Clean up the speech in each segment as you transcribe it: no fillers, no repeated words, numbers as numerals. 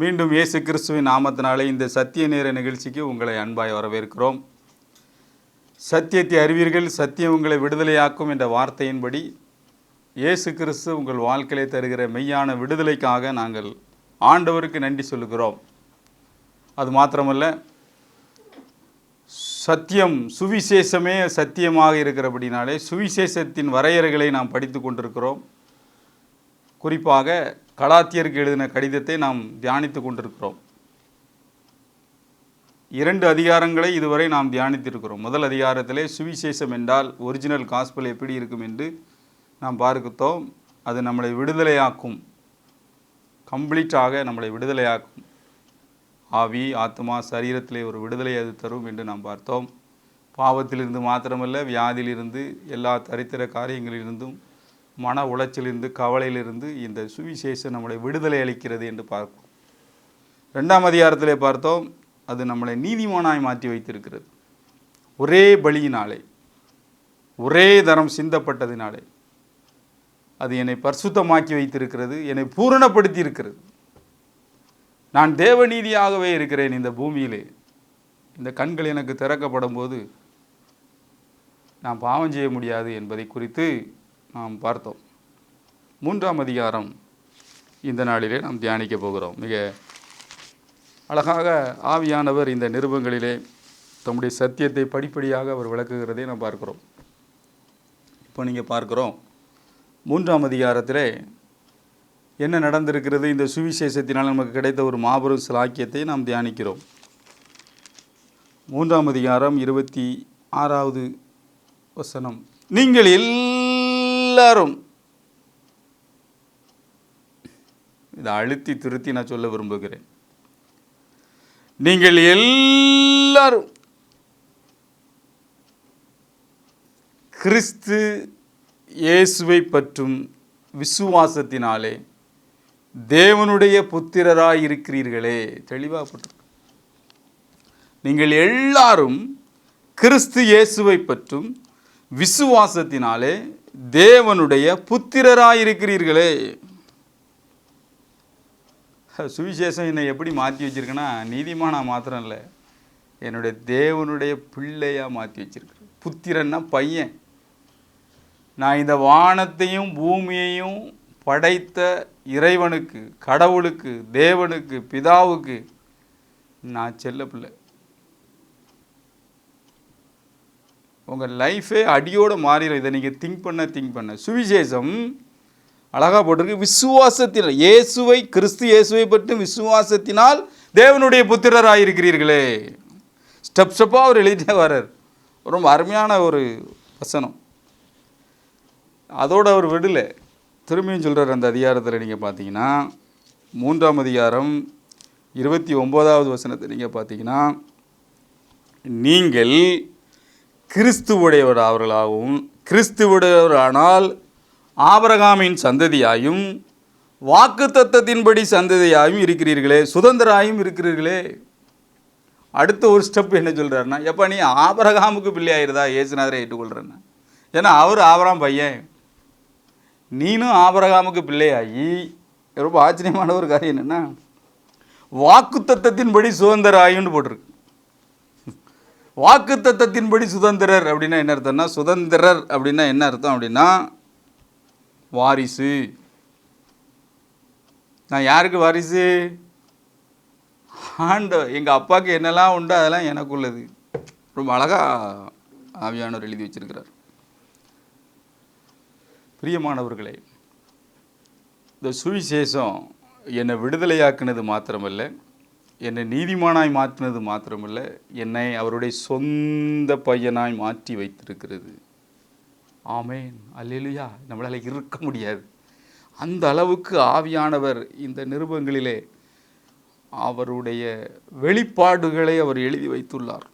மீண்டும் இயேசு கிறிஸ்துவின் நாமத்தினாலே இந்த சத்திய நேர நிகழ்ச்சிக்கு உங்களை அன்பாய் வரவேற்கிறோம். சத்தியத்தை அறிவீர்கள், சத்தியம் உங்களை விடுதலையாக்கும் என்ற வார்த்தையின்படி இயேசு கிறிஸ்து உங்கள் வாழ்க்கையை தருகிற மெய்யான விடுதலைக்காக நாங்கள் ஆண்டவருக்கு நன்றி சொல்லுகிறோம். அது மாத்திரமல்ல, சத்தியம் சுவிசேஷமே சத்தியமாக இருக்கிறபடினாலே சுவிசேஷத்தின் வரையறைகளை நாம் படித்து கொண்டிருக்கிறோம். குறிப்பாக கலாத்தியருக்கு எழுதின கடிதத்தை நாம் தியானித்து கொண்டிருக்கிறோம். 2 அதிகாரங்களை இதுவரை நாம் தியானித்திருக்கிறோம். முதல் அதிகாரத்திலே சுவிசேஷம் என்றால் ஒரிஜினல் காஸ்பல் எப்படி இருக்கும் என்று நாம் பார்த்தோம். அது நம்மளை விடுதலையாக்கும், கம்ப்ளீட்டாக நம்மளை விடுதலையாக்கும். ஆவி, ஆத்மா, சரீரத்திலே ஒரு விடுதலை அது தரும் என்று நாம் பார்த்தோம். பாவத்திலிருந்து மாத்திரமல்ல, வியாதியிலிருந்து, எல்லா தரித்திர காரியங்களிலிருந்தும், மன உளைச்சலிருந்து, கவலையிலிருந்து இந்த சுவிசேஷம் நம்மளை விடுதலை அளிக்கிறது என்று பார்ப்போம். 2ஆம் அதிகாரத்திலே பார்த்தோம், அது நம்மளை நீதிமானாய் மாற்றி வைத்திருக்கிறது. ஒரே பலியினாலே, ஒரே தரம் சிந்தப்பட்டதினாலே அது என்னை பரிசுத்தமாக்கி வைத்திருக்கிறது, என்னை பூரணப்படுத்தி இருக்கிறது. நான் தேவநீதியாகவே இருக்கிறேன் இந்த பூமியிலே. இந்த கண்கள் எனக்கு திறக்கப்படும் போது நான் பாவம் செய்ய முடியாது என்பதை குறித்து நாம் பார்த்தோம். 3ஆம் அதிகாரம் இந்த நாளிலே நாம் தியானிக்க போகிறோம். மிக அழகாக ஆவியானவர் இந்த நிருபங்களிலே தம்முடைய சத்தியத்தை படிப்படியாக அவர் விளக்குகிறதை நாம் பார்க்கிறோம். இப்போ நீங்கள் பார்க்கிறோம், 3ஆம் அதிகாரத்திலே என்ன நடந்திருக்கிறது, இந்த சுவிசேஷத்தினால் நமக்கு கிடைத்த ஒரு மாபெரும் சிலாக்கியத்தை நாம் தியானிக்கிறோம். 3ஆம் அதிகாரம் 26வது வசனம். நீங்கள் எல்லாரும், இதை அழுத்தி திருத்தி நான் சொல்ல விரும்புகிறேன், நீங்கள் எல்லாரும் கிறிஸ்து இயேசுவை பற்றும் விசுவாசத்தினாலே தேவனுடைய புத்திரராய் இருக்கிறீர்களே. தெளிவாக போட்டு, நீங்கள் எல்லாரும் கிறிஸ்து இயேசுவை பற்றும் விசுவாசத்தினாலே தேவனுடைய புத்திரராயிருக்கிறீர்களே. சுவிசேஷம் என்னை எப்படி மாற்றி வச்சிருக்கேன்னா, நீதிமானா மாத்திரம் இல்லை, என்னுடைய தேவனுடைய பிள்ளையாக மாற்றி வச்சிருக்கிறேன். புத்திரன்னா பையன். நான் இந்த வானத்தையும் பூமியையும் படைத்த இறைவனுக்கு, கடவுளுக்கு, தேவனுக்கு, பிதாவுக்கு நான் செல்ல பிள்ளை. உங்கள் லைஃபே அடியோடு மாறிடும். இதை நீங்கள் திங்க் பண்ண சுவிசேஷம் அழகாக போட்டிருக்கு. விசுவாசத்தினால், இயேசுவை, கிறிஸ்து இயேசுவை பற்றி விசுவாசத்தினால் தேவனுடைய புத்திரராயிருக்கிறீர்களே. ஸ்டெப்பாக அவர் எழுதிட்டே வர்றார். ரொம்ப அருமையான ஒரு வசனம். அதோடு அவர் விடலை, திரும்பியும் சொல்கிறார். அந்த அதிகாரத்தில் நீங்கள் பார்த்தீங்கன்னா, 3ஆம் அதிகாரம் 29வது வசனத்தை நீங்கள் பார்த்தீங்கன்னா, நீங்கள் கிறிஸ்துவுடையவராகவும் கிறிஸ்துவுடையவரானால் ஆபிரகாமின் சந்ததியாயும் வாக்குத்தத்தத்தின்படி சந்ததியாயும் இருக்கிறீர்களே, சுதந்திராயும் இருக்கிறீர்களே. அடுத்த ஒரு ஸ்டெப் என்ன சொல்கிறாருன்னா, எப்போ நீ ஆபிரகாமுக்கு பிள்ளையாயிருதா இயேசுநாதரை ஏற்றுக்கொள்கிறேன்னா, ஏன்னா அவர் ஆபிரகாம் பையன், நீனும் ஆபிரகாமுக்கு பிள்ளையாகி. ரொம்ப ஆச்சரியமான ஒரு காரியம் என்னென்னா, வாக்குத்தத்தத்தின்படி சுதந்திராயுன்னு போட்டிருக்கு. வாக்குத்தத்தத்தின்படி சுதந்திரர் அப்படின்னா என்ன அர்த்தம்னா, சுதந்திரர் அப்படின்னா என்ன அர்த்தம் அப்படின்னா, வாரிசு. நான் யாருக்கு வாரிசு? எங்கள் அப்பாவுக்கு என்னெல்லாம் உண்டு அதெல்லாம் எனக்கு உள்ளது. ரொம்ப அழகாக ஆவியானவர் எழுதி வச்சிருக்கிறார். பிரியமானவர்களே, இந்த சுவிசேஷம் என்னை விடுதலையாக்குனது மாத்திரமல்ல, என்னை நீதிமானாய் மாற்றினது மாத்திரமல்ல, என்னை அவருடைய சொந்த பையனாய் மாற்றி வைத்திருக்கிறது. ஆமேன், அல்லேலூயா. நம்மளால் இருக்க முடியாது. அந்த அளவுக்கு ஆவியானவர் இந்த நிருபங்களிலே அவருடைய வெளிப்பாடுகளை அவர் எழுதி வைத்துள்ளார்.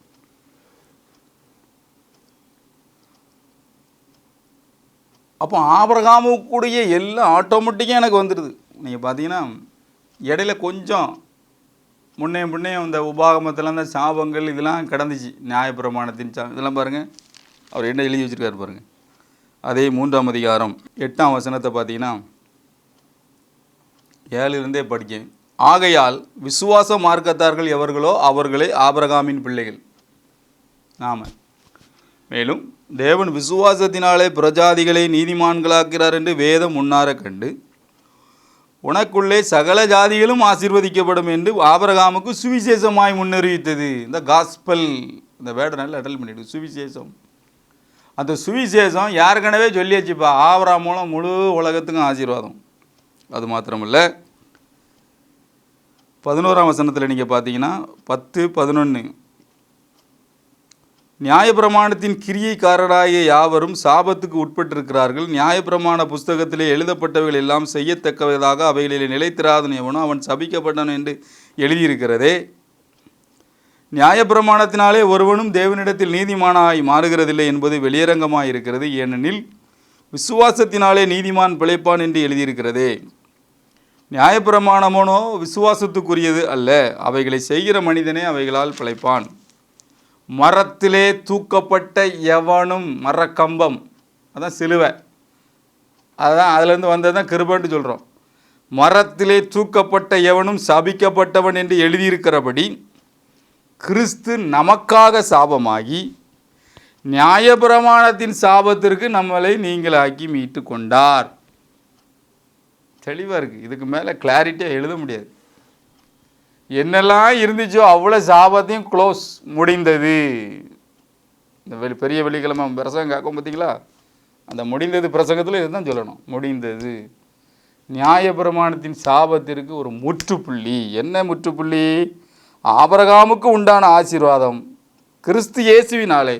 அப்போ ஆபிரகாமுக்குடைய எல்லாம் ஆட்டோமேட்டிக்காக எனக்கு வந்துடுது. நீங்கள் பார்த்தீங்கன்னா, இடையில கொஞ்சம் முன்னையும் இந்த உபாகமத்தில் அந்த சாபங்கள் இதெல்லாம் கிடந்துச்சு. நியாயப்பிரமாணத்தின் இதெல்லாம் பாருங்கள், அவர் என்ன எழுதி வச்சுருக்காரு பாருங்கள். அதே 3ஆம் அதிகாரம் 8ஆம் வசனத்தை பார்த்தீங்கன்னா, 7 படிக்கேன். ஆகையால் விசுவாச மார்க்கத்தார்கள் எவர்களோ அவர்களே ஆபிரகாமின் பிள்ளைகள். மேலும் தேவன் விசுவாசத்தினாலே பிரஜாதிகளை நீதிமான்களாக்கிறார் என்று வேதம் முன்னார கண்டு உனக்குள்ளே சகல ஜாதிகளும் ஆசீர்வதிக்கப்படும் என்று ஆபிரகாமுக்கு சுவிசேஷமாய் முன்னறிவித்தது. இந்த காஸ்பல், இந்த வேர்டை நல்லா அட்டல் பண்ணிவிடு. சுவிசேஷம், அந்த சுவிசேஷம் யாருக்கனவே சொல்லியாச்சுப்பா. ஆபிரகாம் மூலம் முழு உலகத்துக்கும் ஆசீர்வாதம். அது மாத்திரமில்ல, 11ஆம் வசனத்தில் நீங்கள் பார்த்தீங்கன்னா 10-11, நியாயப்பிரமாணத்தின் கிரியைக்காரராகிய யாவரும் சாபத்துக்கு உட்பட்டிருக்கிறார்கள். நியாயப்பிரமாண புஸ்தகத்திலே எழுதப்பட்டவைகள் எல்லாம் செய்யத்தக்கவதாக அவைகளிலே நிலைத்திராதன் எவனோ அவன் சபிக்கப்பட்டான் என்று எழுதியிருக்கிறதே. நியாயப்பிரமாணத்தினாலே ஒருவனும் தேவனிடத்தில் நீதிமானாய் மாறுகிறதில்லை என்பது வெளியரங்கமாக இருக்கிறது. ஏனெனில் விசுவாசத்தினாலே நீதிமான் பிழைப்பான் என்று எழுதியிருக்கிறதே. நியாயப்பிரமாணமோனோ விசுவாசத்துக்குரியது அல்ல, அவைகளை செய்கிற மனிதனே அவைகளால் பிழைப்பான். மரத்திலே தூக்கப்பட்ட எவனும், மரக்கம்பம் அதான் சிலுவை, அதுதான் அதிலேருந்து வந்தது தான் கிருபைன்னு சொல்கிறோம். மரத்திலே தூக்கப்பட்ட எவனும் சபிக்கப்பட்டவன் என்று எழுதியிருக்கிறபடி கிறிஸ்து நமக்காக சாபமாகி நியாயப்பிரமாணத்தின் சாபத்திற்கு நம்மளை நீங்களாக்கி மீட்டு கொண்டார். தெளிவாக இருக்குது. இதுக்கு மேலே கிளாரிட்டியாக எழுத முடியாது. என்னெல்லாம் இருந்துச்சோ அவ்வளோ சாபத்தையும் க்ளோஸ், முடிந்தது. இந்த பெரிய வெள்ளிக்கிழமை பிரசங்கம் கேட்கும் பார்த்தீங்களா, அந்த முடிந்தது பிரசங்கத்தில் இதுதான் சொல்லணும், முடிந்தது. நியாயப்பிரமாணத்தின் சாபத்திற்கு ஒரு முற்றுப்புள்ளி. என்ன முற்றுப்புள்ளி? ஆபிரகாமுக்கு உண்டான ஆசீர்வாதம் கிறிஸ்து இயேசுவினாலே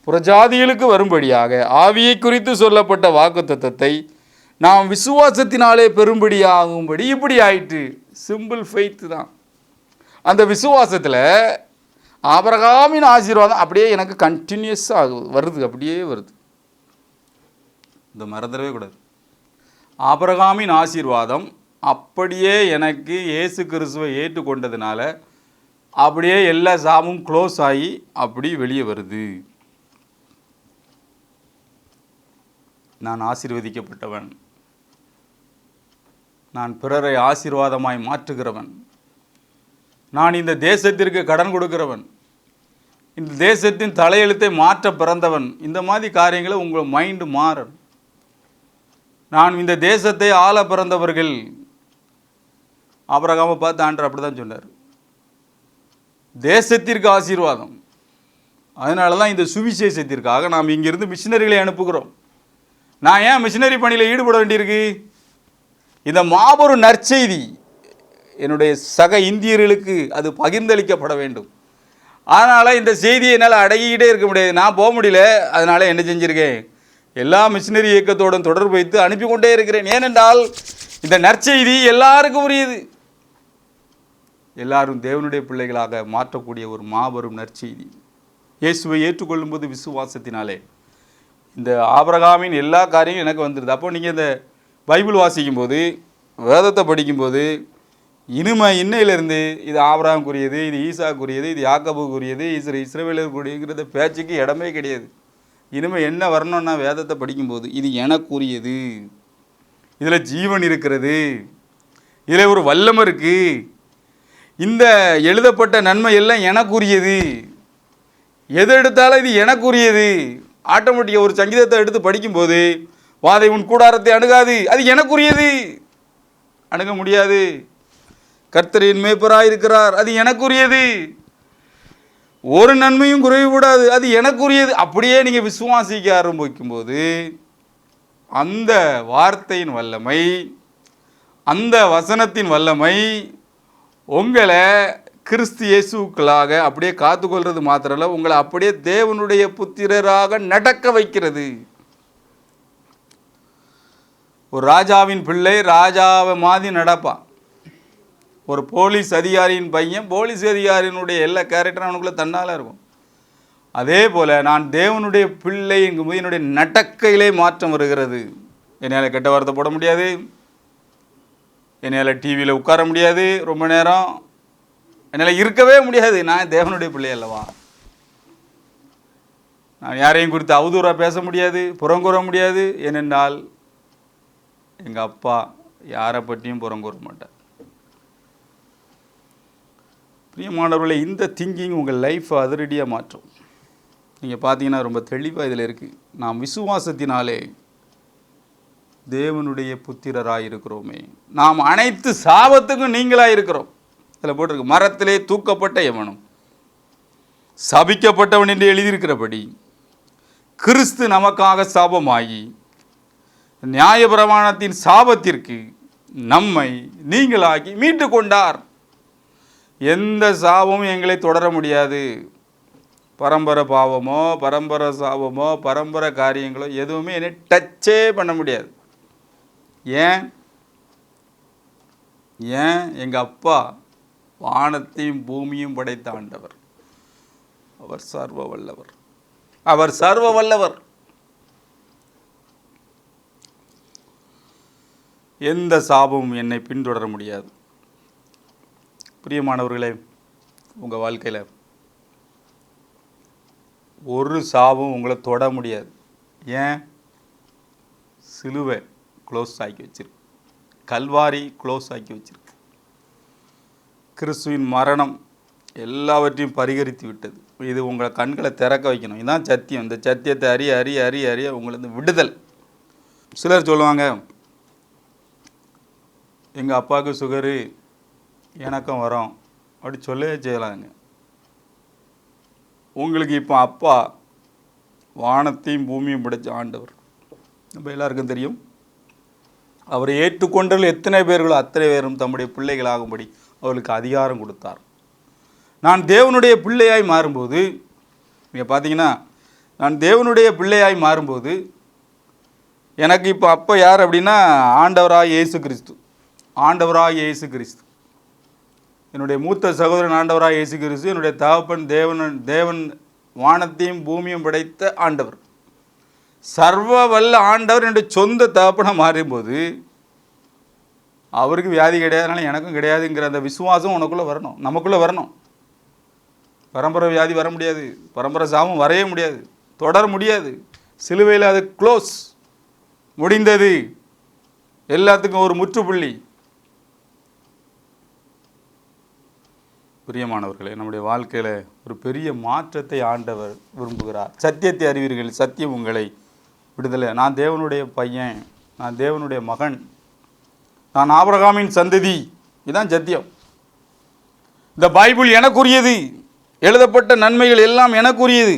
புறஜாதிகளுக்கு வரும்படியாக ஆவியை குறித்து சொல்லப்பட்ட வாக்குத்தத்தத்தை நாம் விசுவாசத்தினாலே பெரும்படியாகும்படி இப்படி ஆயிற்று. சிம்பிள் ஃபெய்த் தான். அந்த விசுவாசத்தில் ஆபிரகாமின் ஆசீர்வாதம் அப்படியே எனக்கு கண்டினியூஸாக வருது, அப்படியே வருது. இந்த மறந்துடவே கூடாது. ஆபிரகாமின் ஆசீர்வாதம் அப்படியே எனக்கு இயேசு கிறிஸ்துவை ஏற்றுக்கொண்டதுனால அப்படியே எல்லா சாபமும் க்ளோஸ் ஆகி அப்படி வெளியே வருது. நான் ஆசீர்வதிக்கப்பட்டவன், நான் பிறரை ஆசீர்வாதமாய் மாற்றுகிறவன், நான் இந்த தேசத்திற்கு கடன் கொடுக்கிறவன், இந்த தேசத்தின் தலையெழுத்தை மாற்ற பிறந்தவன். இந்த மாதிரி காரியங்களை உங்கள் மைண்டு மாறும். நான் இந்த தேசத்தை ஆள பிறந்தவர்கள். ஆபிரகாமை பார்த்து ஆண்டவர் அப்படி தான் சொன்னார், தேசத்திற்கு ஆசீர்வாதம். அதனால தான் இந்த சுவிசேஷத்திற்காக நாம் இங்கிருந்து மிஷினரிகளை அனுப்புகிறோம். நான் ஏன் மிஷினரி பணியில் ஈடுபட வேண்டியிருக்கு? இந்த மாபெரும் நற்செய்தி என்னுடைய சக இந்தியர்களுக்கு அது பகிர்ந்தளிக்கப்பட வேண்டும். அதனால் இந்த செய்தியை என்னால் அடங்கிக்கிட்டே இருக்க முடியாது, நான் போக முடியல. அதனால் என்ன செஞ்சுருக்கேன், எல்லா மிஷினரி இயக்கத்தோடும் தொடர்பு வைத்து அனுப்பி கொண்டே இருக்கிறேன். ஏனென்றால் இந்த நற்செய்தி எல்லாருக்கும் உரியது. எல்லாரும் தேவனுடைய பிள்ளைகளாக மாற்றக்கூடிய ஒரு மாபெரும் நற்செய்தி. இயேசுவை ஏற்றுக்கொள்ளும்போது விசுவாசத்தினாலே இந்த ஆபிரகாமின் எல்லா காரியங்களும் எனக்கு வந்துடுது. அப்போ நீங்கள் இந்த பைபிள் வாசிக்கும்போது, வேதத்தை படிக்கும்போது, இன்னையிலிருந்து இது ஆபிரகாமுக்குரியது, இது ஈசாக்குரியது, இது யாக்கோபுக்குரியது, இஸ்ரவேலருக்குரியங்கிறத பேச்சுக்கு இடமே கிடையாது. இனிமேல் என்ன வரணும்னா வேதத்தை படிக்கும்போது இது எனக்குரியது, இதில் ஜீவன் இருக்கிறது, இதில் ஒரு வல்லமை இருக்குது, இந்த எழுதப்பட்ட நன்மை எல்லாம் எனக்குரியது, எது எடுத்தாலும் இது எனக்குரியது. ஆட்டோமேட்டிக்காக ஒரு சங்கீதத்தை எடுத்து படிக்கும்போது வாதை உன் கூடாரத்தை அணுகாது, அது எனக்குரியது, அணுக முடியாது. கர்த்தரின் மேய்ப்பராக இருக்கிறார், அது எனக்குரியது. ஒரு நன்மையும் குறைவுபடாது, அது எனக்குரியது. அப்படியே நீங்கள் விசுவாசிக்க ஆரம்பிக்கும்போது அந்த வார்த்தையின் வல்லமை, அந்த வசனத்தின் வல்லமை உங்களை கிறிஸ்து இயேசுக்களாக அப்படியே காத்துக்கொள்வது மாத்திரமல்ல, உங்களை அப்படியே தேவனுடைய புத்திரராக நடக்க வைக்கிறது. ஒரு ராஜாவின் பிள்ளை ராஜாவை மாதிரி நடப்பான். ஒரு போலீஸ் அதிகாரியின் பையன் போலீஸ் அதிகாரியினுடைய எல்லா கேரக்டரும் அவனுக்குள்ளே தன்னால் இருக்கும். அதே போல் நான் தேவனுடைய பிள்ளைங்கும்போது என்னுடைய நடக்கையிலே மாற்றம் வருகிறது. என்னால் கெட்ட வார்த்தை போட முடியாது, என்னால் டிவியில் உட்கார முடியாது, ரொம்ப நேரம் என்னால் இருக்கவே முடியாது. நான் தேவனுடைய பிள்ளை அல்லவா. நான் யாரையும் குறித்து அவதூறாக பேச முடியாது, புறங்கூற முடியாது. ஏனென்றால் எங்கள் அப்பா யாரை பற்றியும் புறங்கூற மாட்டார். பிரியமானவர்களே, இந்த திங்கிங் உங்கள் லைஃப்பை அதிரடியாக மாற்றும். நீங்கள் பார்த்தீங்கன்னா ரொம்ப தெளிவாக இதில் இருக்குது. நாம் விசுவாசத்தினாலே தேவனுடைய புத்திரராக இருக்கிறோமே, நாம் அனைத்து சாபத்துக்கும் நீங்களாக இருக்கிறோம். இதில் போட்டிருக்கு, மரத்திலே தூக்கப்பட்ட எவனும் சபிக்கப்பட்டவன் என்று எழுதியிருக்கிறபடி கிறிஸ்து நமக்காக சாபமாகி நியாயப்பிரமாணத்தின் சாபத்திற்கு நம்மை நீங்களாக்கி மீட்டு கொண்டார். எந்த சாபமும் எங்களை தொடர முடியாது. பரம்பரை பாவமோ பரம்பரை சாபமோ பரம்பரை காரியங்களோ எதுவுமே என்னை டச்சே பண்ண முடியாது. ஏன் எங்கள் அப்பா வானத்தையும் பூமியும் படைத்த ஆண்டவர். அவர் சர்வ வல்லவர். அவர் சர்வ வல்லவர். எந்த சாபமும் என்னை பின்தொடர முடியாது. பிரியமானவர்களே, உங்கள் வாழ்க்கையில் ஒரு சாபம் உங்களை தொட முடியாது. ஏன்? சிலுவை க்ளோஸ் ஆக்கி வச்சிருக்கு, கல்வாரி க்ளோஸ் ஆக்கி வச்சிருக்கு. கிறிஸ்துவின் மரணம் எல்லாவற்றையும் பரிகரித்து விட்டது. இது உங்களை கண்களை திறக்க வைக்கணும். இதுதான் சத்தியம். இந்த சத்தியத்தை அறிய அறிய அறிய அறிய உங்களுக்கு விடுதல். சிலர் சொல்லுவாங்க, எங்கள் அப்பாவுக்கு சுகரு, எனக்கும் வரோம் அப்படி சொல்லவே செய்யலாங்க. உங்களுக்கு இப்போ அப்பா வானத்தையும் பூமியும் படைத்த ஆண்டவர். நம்ம எல்லாருக்கும் தெரியும். அவரை ஏற்றுக்கொண்டவர்கள் எத்தனை பேர்களோ அத்தனை பேரும் தம்முடைய பிள்ளைகளாகும்படி அவர்களுக்கு அதிகாரம் கொடுத்தார். நான் தேவனுடைய பிள்ளையாய் மாறும்போது, நீங்கள் பார்த்தீங்கன்னா, நான் தேவனுடைய பிள்ளையாய் மாறும்போது எனக்கு இப்போ அப்போ யார் அப்படின்னா ஆண்டவராக இயேசு கிறிஸ்து. ஆண்டவராக இயேசு கிறிஸ்து என்னுடைய மூத்த சகோதரன். ஆண்டவராக இயேசு கிறிஸ்து என்னுடைய தகப்பன். தேவன் வானத்தையும் பூமியும் படைத்த ஆண்டவர், சர்வ வல்ல ஆண்டவர் என்னுடைய சொந்த தகப்பனை மாறும்போது அவருக்கு வியாதி கிடையாதுனால எனக்கும் கிடையாதுங்கிற அந்த விசுவாசம் உனக்குள்ளே வரணும், நமக்குள்ளே வரணும். பரம்பரை வியாதி வர முடியாது, பரம்பரை சாபம் வரைய முடியாது, தொடர முடியாது. சிலுவையில் அது க்ளோஸ், முடிந்தது. எல்லாத்துக்கும் ஒரு முற்றுப்புள்ளி. பிரியமானவர்களே, நம்முடைய வாழ்க்கையில் ஒரு பெரிய மாற்றத்தை ஆண்டவர் விரும்புகிறார். சத்தியத்தை அறிவீர்கள், சத்தியம் உங்களை விடுதலை. நான் தேவனுடைய பையன், நான் தேவனுடைய மகன், நான் ஆபிரகாமின் சந்ததி. இதுதான் சத்தியம். இந்த பைபிள் எனக்குரியது, எழுதப்பட்ட நன்மைகள் எல்லாம் எனக்குரியது.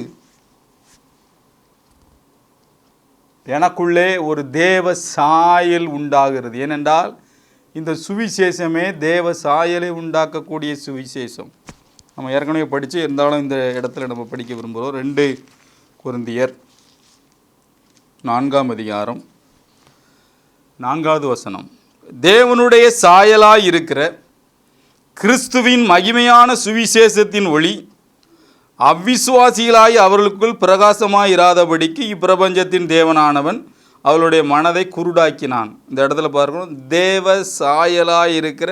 எனக்குள்ளே ஒரு தேவ சாயல் உண்டாகிறது. ஏனென்றால் இந்த சுவிசேஷமே தேவ சாயலை உண்டாக்கக்கூடிய சுவிசேஷம். நம்ம ஏற்கனவே படித்து இருந்தாலும் இந்த இடத்துல நம்ம படிக்க விரும்புகிறோம். 2 கொரிந்தியர் 4ஆம் அதிகாரம் 4வது வசனம். தேவனுடைய சாயலாய் இருக்கிற கிறிஸ்துவின் மகிமையான சுவிசேஷத்தின் ஒளி அவ்விசுவாசிகளாய் அவர்களுக்குள் பிரகாசமாய் இராதபடிக்கு இப்பிரபஞ்சத்தின் தேவனானவன் அவளுடைய மனதை குருடாக்கினான். இந்த இடத்துல பார்க்கணும், தேவ சாயலாய் இருக்கிற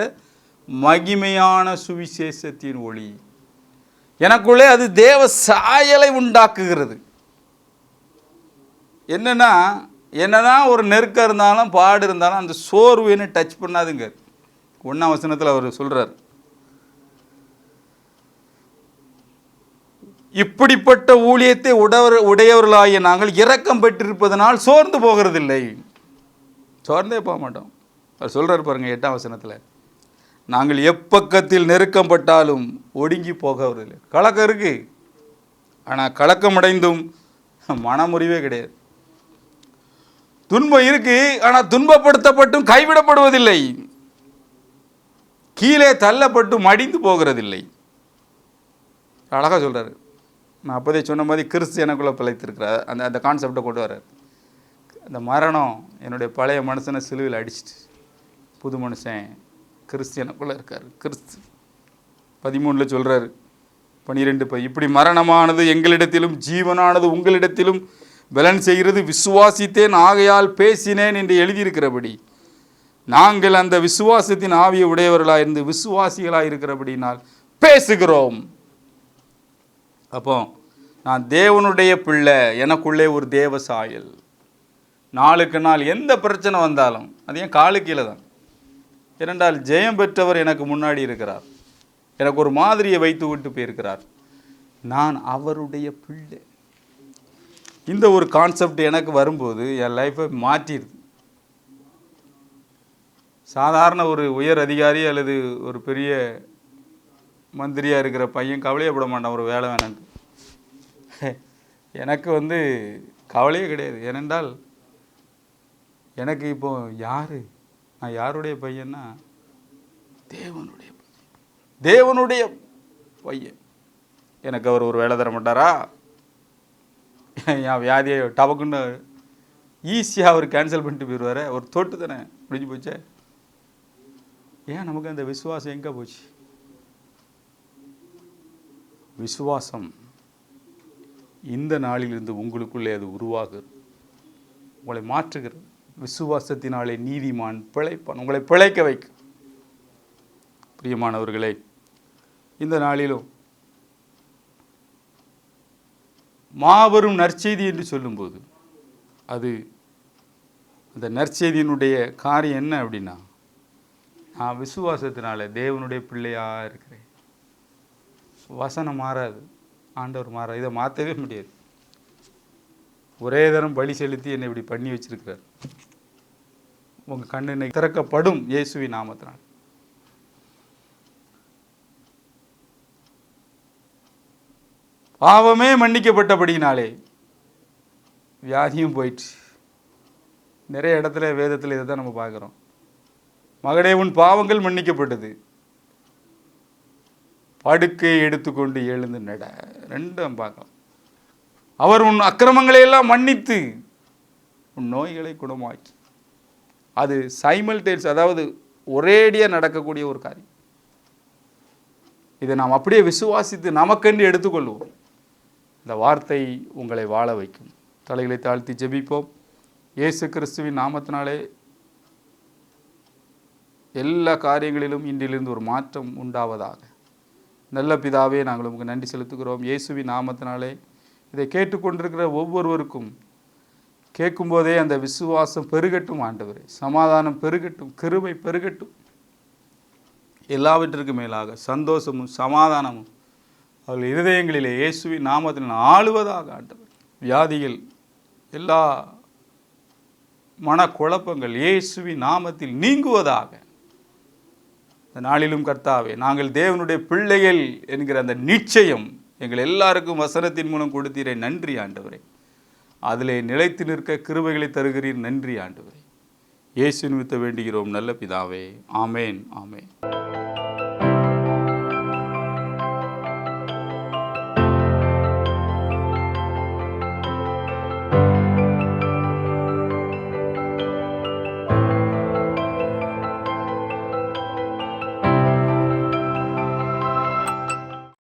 மகிமையான சுவிசேஷத்தின் ஒளி. எனக்குள்ளே அது தேவ சாயலை உண்டாக்குகிறது. என்னதான் ஒரு நெருக்கம் இருந்தாலும் பாடு இருந்தாலும் அந்த சோர்வுன்னு டச் பண்ணாதுங்க. 1ஆம் வசனத்தில் அவர் சொல்கிறார், இப்படிப்பட்ட ஊழியத்தை உடையவர்களாகிய நாங்கள் இரக்கம் பெற்றிருப்பதனால் சோர்ந்து போகிறதில்லை. சோர்ந்தே போக மாட்டோம். அவர் சொல்கிறார் பாருங்கள் 8ஆம் வசனத்தில், நாங்கள் எப்பக்கத்தில் நெருக்கம் பட்டாலும் ஒடுங்கி போகிறதில்லை. கலக்கம் இருக்குது, ஆனால் கலக்கமடைந்தும் மனமுறிவே கிடையாது. துன்பம் இருக்குது, ஆனால் துன்பப்படுத்தப்பட்டும் கைவிடப்படுவதில்லை. கீழே தள்ளப்பட்டு மடிந்து போகிறதில்லை. அழகாக சொல்கிறார். நான் அப்போதே சொன்ன மாதிரி கிறிஸ்து எனக்குள்ளே பிழைத்திருக்கிறார். அந்த கான்செப்டை கொண்டு வர்றார். அந்த மரணம் என்னுடைய பழைய மனுஷனை சிலுவையில் அடிச்சிட்டு புது மனுஷன் கிறிஸ்து எனக்குள்ளே இருக்கார். கிறிஸ்து 13 சொல்கிறார், 12 இப்படி மரணமானது எங்களிடத்திலும் ஜீவனானது உங்களிடத்திலும் பலன் செய்கிறது விசுவாசித்தேன் ஆகையால் பேசினேன் என்று எழுதியிருக்கிறபடி நாங்கள் அந்த விசுவாசத்தின் ஆவியை உடையவர்களாக இருந்து விசுவாசிகளாக இருக்கிறபடினால் பேசுகிறோம். அப்போ நான் தேவனுடைய பிள்ளை, எனக்குள்ளே ஒரு தேவ சாயல். நாளுக்கு நாள் எந்த பிரச்சனை வந்தாலும் அது ஏன் காலு கீழே தான். ஏனென்றால் ஜெயம் பெற்றவர் எனக்கு முன்னாடி இருக்கிறார். எனக்கு ஒரு மாதிரியை வைத்து விட்டு போயிருக்கிறார். நான் அவருடைய பிள்ளை. இந்த ஒரு கான்செப்ட் எனக்கு வரும்போது என் லைஃப்பை மாற்றிடுது. சாதாரண ஒரு உயர் அதிகாரி அல்லது ஒரு பெரிய மந்திரியாக இருக்கிற பையன் கவலையப்பட மாட்டான் ஒரு வேலை வேணான்ட்டு. எனக்கு கவலையே கிடையாது. ஏனென்றால் எனக்கு இப்போ நான் யாருடைய பையன்னா தேவனுடைய பையன். தேவனுடைய பையன். எனக்கு அவர் ஒரு வேலை தர மாட்டாரா? என் வியாதியை டபக்குன்னு ஈஸியாக அவர் கேன்சல் பண்ணிட்டு போயிடுவார். ஒரு தொட்டு தானே முடிஞ்சு போச்சே. ஏன் நமக்கு அந்த விசுவாசம் எங்கே போச்சு? விசுவாசம் இந்த நாளிலிருந்து உங்களுக்குள்ளே அது உருவாகுது, உங்களை மாற்றுகிறது. விசுவாசத்தினாலே நீதிமான் பிழைப்பான், உங்களை பிழைக்க வைக்கும். பிரியமானவர்களே, இந்த நாளிலும் மாபெரும் நற்செய்தி என்று சொல்லும்போது அந்த நற்செய்தியினுடைய காரியம் என்ன அப்படின்னா, நான் விசுவாசத்தினால தேவனுடைய பிள்ளையாக இருக்கிறேன். வசனம் மாறாது, ஆண்டவர் மாறாது, இதை மாற்றவே முடியாது. ஒரே தரம் பலி செலுத்தி என்னை இப்படி பண்ணி வச்சிருக்கிறார். உங்கள் கண்ணு திறக்கப்படும் இயேசுவின் நாமத்தினால். பாவமே மன்னிக்கப்பட்டபடினாலே வியாதியும் போயிடுச்சு. நிறைய இடத்துல வேதத்தில் இதை தான் நம்ம பார்க்குறோம். மகனே, உன் பாவங்கள் மன்னிக்கப்பட்டது, படுக்கையை எடுத்துக்கொண்டு எழுந்து நட. ரெண்டும் பார்க்கலாம். அவர் உன் அக்கிரமங்களை எல்லாம் மன்னித்து உன் நோய்களை குணமாக்கி. அது சைமல்டேனியஸ், அதாவது ஒரேடியாக நடக்கக்கூடிய ஒரு காரியம். இதை நாம் அப்படியே விசுவாசித்து நமக்கென்று எடுத்துக்கொள்வோம். இந்த வார்த்தை உங்களை வாழ வைக்கும். தலைகளை தாழ்த்தி ஜெபிப்போம். இயேசு கிறிஸ்துவின் நாமத்தினாலே எல்லா காரியங்களிலும் இன்றிலிருந்து ஒரு மாற்றம் உண்டாவதாக. நல்ல பிதாவே, நாங்கள் உங்களுக்கு நன்றி செலுத்துகிறோம். இயேசுவின் நாமத்தினாலே இதை கேட்டுக்கொண்டிருக்கிற ஒவ்வொருவருக்கும் கேட்கும்போதே அந்த விசுவாசம் பெருகட்டும் ஆண்டவரே. சமாதானம் பெருகட்டும், கிருபை பெருகட்டும். எல்லாவற்றிற்கும் மேலாக சந்தோஷமும் சமாதானமும் அவர்கள் இருதயங்களிலே இயேசுவின் நாமத்தில் ஆளுவதாக ஆண்டவர். வியாதிகள், எல்லா மனக்குழப்பங்கள் இயேசுவின் நாமத்தில் நீங்குவதாக. இந்த நாளிலும் கர்த்தாவே, நாங்கள் தேவனுடைய பிள்ளைகள் என்கிற அந்த நிச்சயம் எங்கள் எல்லாருக்கும் வசனத்தின் மூலம் கொடுத்தீரே. நன்றி ஆண்டவரே. அதிலே நிலைத்து நிற்க கிருபைகளை தருகிறீர். நன்றி ஆண்டவரே. இயேசு நிமித்த வேண்டுகிறோம் நல்ல பிதாவே. ஆமேன், ஆமேன்.